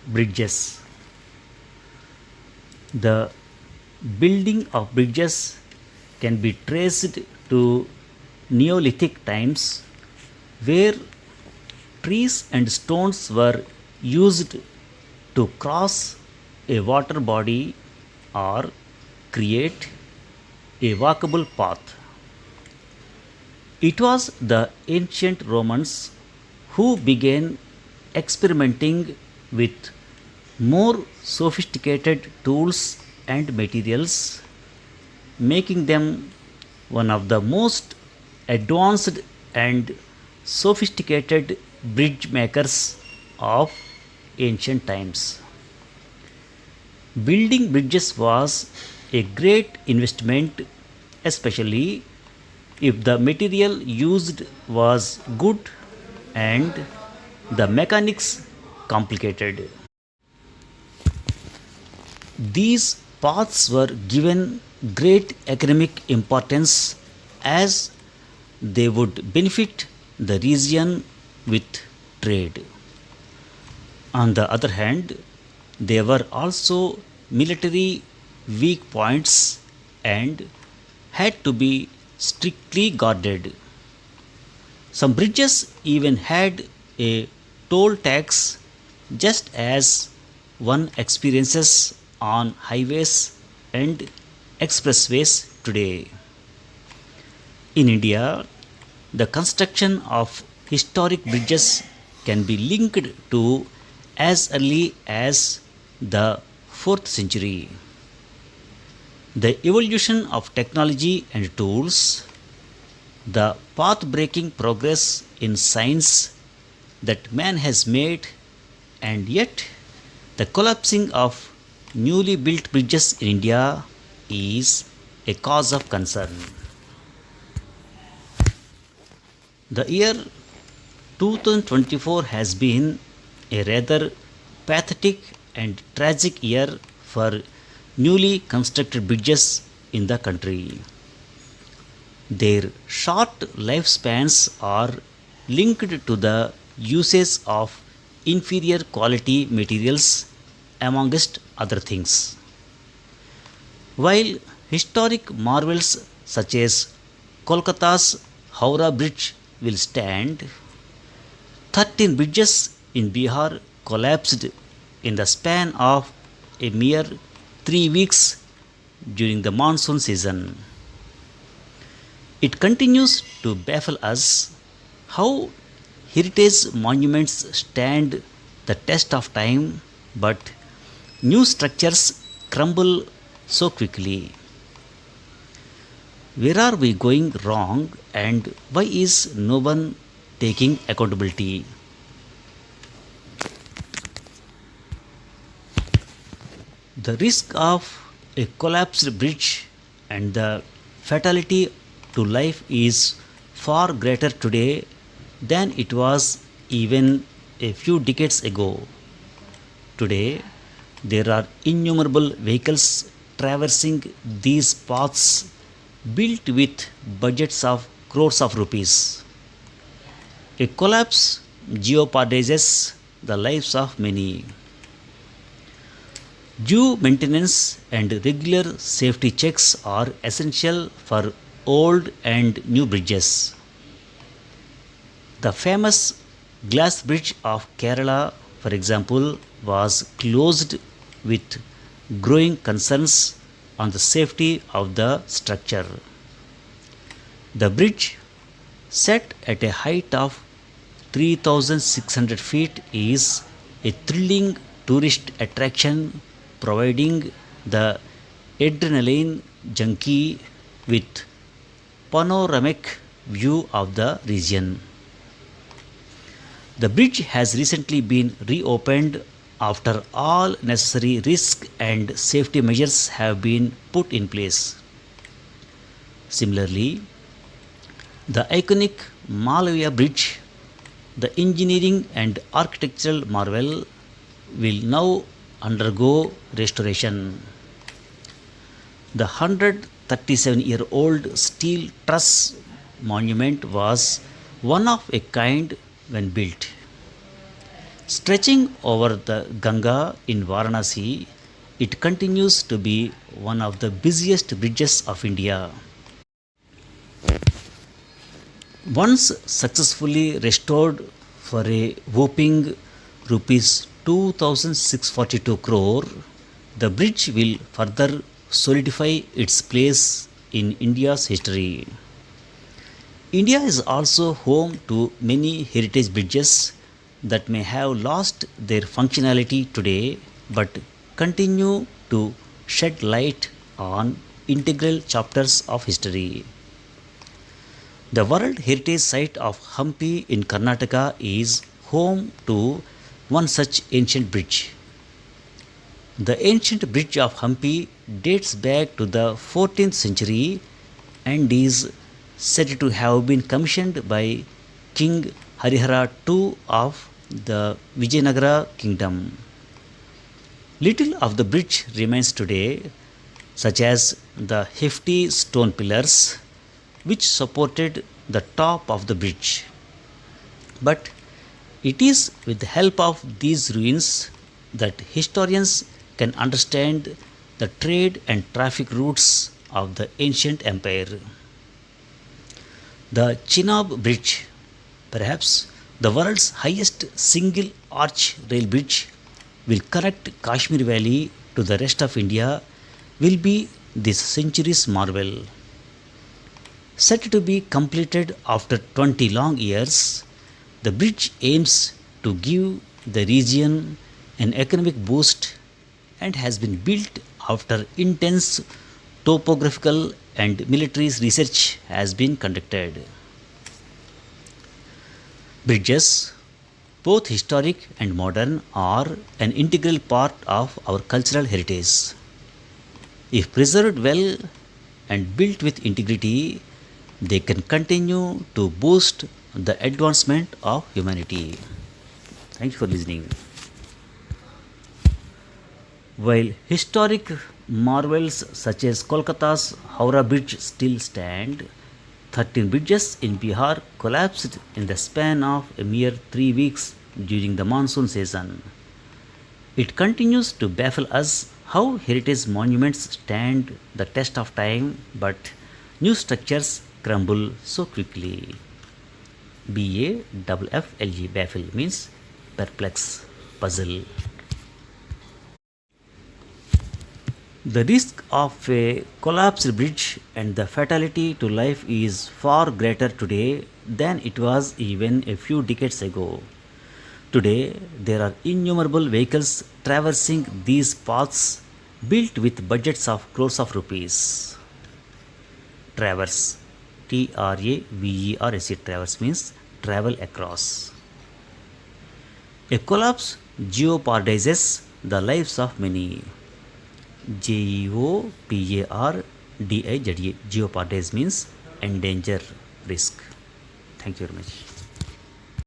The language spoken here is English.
Bridges. The building of bridges can be traced to Neolithic times where trees and stones were used to cross a water body or create a walkable path. It was the ancient Romans who began experimenting with more sophisticated tools and materials, making them one of the most advanced and sophisticated bridge makers of ancient times. Building bridges was a great investment, especially if the material used was good and the mechanics complicated. These paths were given great economic importance as they would benefit the region with trade. On the other hand, there were also military weak points and had to be strictly guarded. Some bridges even had a toll tax, just as one experiences on highways and expressways today. In India, the construction of historic bridges can be linked to as early as the 4th century. The evolution of technology and tools, the path breaking progress in science that man has made, and yet the collapsing of newly built bridges in India is a cause of concern. The year 2024 has been a rather pathetic and tragic year for newly constructed bridges in the country. Their short lifespans are linked to the usage of inferior quality materials, amongst other things. While historic marvels such as Kolkata's Howrah Bridge will stand, 13 bridges in Bihar collapsed in the span of a mere 3 weeks during the monsoon season. It continues to baffle us how heritage monuments stand the test of time, but new structures crumble so quickly. Where are we going wrong and why is no one taking accountability? The risk of a collapsed bridge and the fatality to life is far greater today than it was even a few decades ago. Today, there are innumerable vehicles traversing these paths built with budgets of crores of rupees. A collapse jeopardizes the lives of many. Due maintenance and regular safety checks are essential for old and new bridges. The famous glass bridge of Kerala, for example, was closed with growing concerns on the safety of the structure. The bridge, set at a height of 3,600 feet, is a thrilling tourist attraction providing the adrenaline junkie with panoramic view of the region. The bridge has recently been reopened after all necessary risk and safety measures have been put in place. Similarly, the iconic Malviya Bridge, the engineering and architectural marvel, will now undergo restoration. The 137-year-old steel truss monument was one of a kind when built. Stretching over the Ganga in Varanasi, it continues to be one of the busiest bridges of India. Once successfully restored for a whopping rupees 2642 crore, the bridge will further solidify its place in India's history. India is also home to many heritage bridges that may have lost their functionality today but continue to shed light on integral chapters of history. The World Heritage Site of Hampi in Karnataka is home to one such ancient bridge. The ancient bridge of Hampi dates back to the 14th century and is said to have been commissioned by King Harihara II of the Vijayanagara kingdom. Little of the bridge remains today, such as the hefty stone pillars which supported the top of the bridge. But it is with the help of these ruins that historians can understand the trade and traffic routes of the ancient empire. The Chenab Bridge, perhaps the world's highest single arch rail bridge, will connect Kashmir Valley to the rest of India, will be this century's marvel. Set to be completed after 20 long years, the bridge aims to give the region an economic boost and has been built after intense topographical and military research has been conducted. Bridges, both historic and modern, are an integral part of our cultural heritage. If preserved well and built with integrity, they can continue to boost the advancement of humanity. Thank you for listening. While historic marvels such as Kolkata's Howrah Bridge still stand, 13 bridges in Bihar collapsed in the span of a mere 3 weeks during the monsoon season. It continues to baffle us how heritage monuments stand the test of time but new structures crumble so quickly. BAFFLE baffle means perplex, puzzle. The risk of a collapsed bridge and the fatality to life is far greater today than it was even a few decades ago. Today, there are innumerable vehicles traversing these paths built with budgets of crores of rupees. Traverse, TRAVERSE, traverse means travel across. A collapse jeopardizes the lives of many. JEOPARDIZE, jeopardize means endanger, risk. Thank you very much.